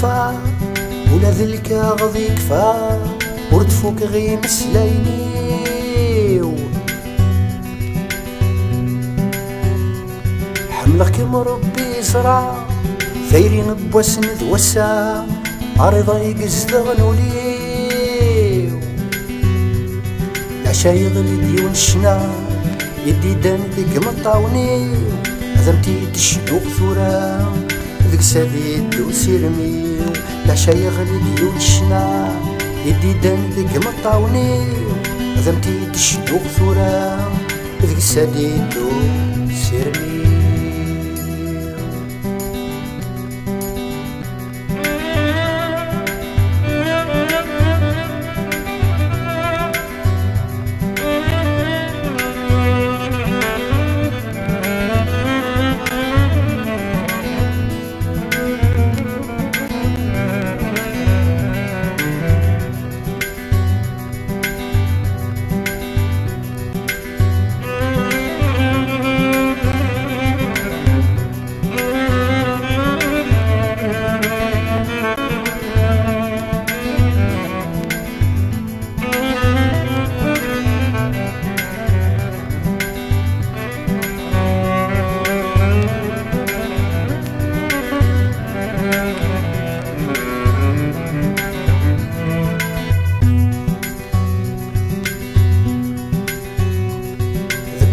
يكفى ولا ذلك غضي يكفى وردفوك غي مسلاينيو حملك مربي زرع ثيرين بوسن ذوسا عريضة يقزد غنوليو العشايض الديون الشنا يدي دان ذيك مطاونيو هذمتي تشدوق ثورا ذيك سادي الدوس يرميو العشايغ الديون الشنا يدي دان ذيك مطاونيو هذمتي تشدوق ثورا ذيك سادي الدوس يرميو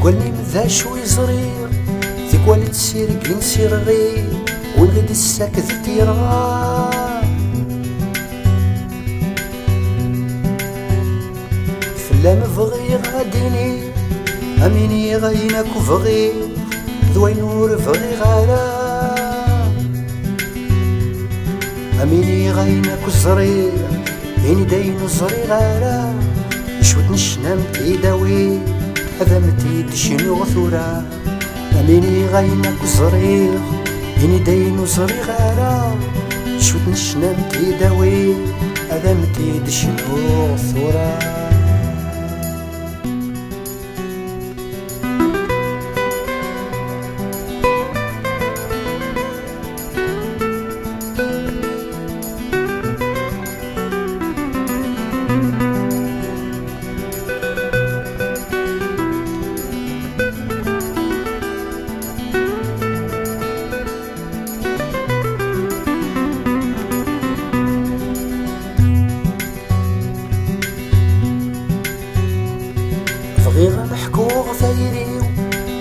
ولي مذا شوي صغير ذيك والد سيرك نسير غير ونغد الساكت تيرغا فلا مفغي غاديني اميني غايناك وفغي ذوي نور فغي غالا اميني غايناك وزرير هيني داين وزري غالا شوت نشنام تيداوي هذا متيد شنو ثورا اميني غايناك وزريغ هيني داين وزري غارا شوت نشنام تيداوي هذا متيد شنو ثورا غير محكوغ ثايريو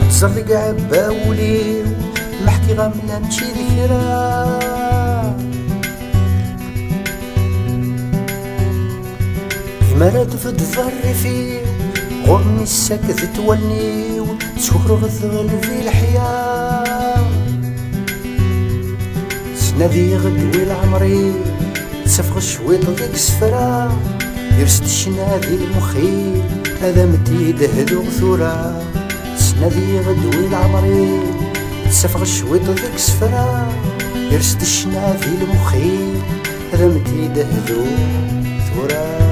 تزرق عباوليو محكي غاملا نمشي ذكرى إما تفد ظهري فيو غرني الساكت تولنيو سكر غثغل في الحياة سنادي غدوي العمري تسفغ شويط ضيق سفرا يرسد الشنادي المخيل هذا متيد هدوغ ثورا سنادي غدوي العمري تسفغ شويط ذيك سفرا يرسد الشنادي المخيل هذا متيد هدوغ ثورا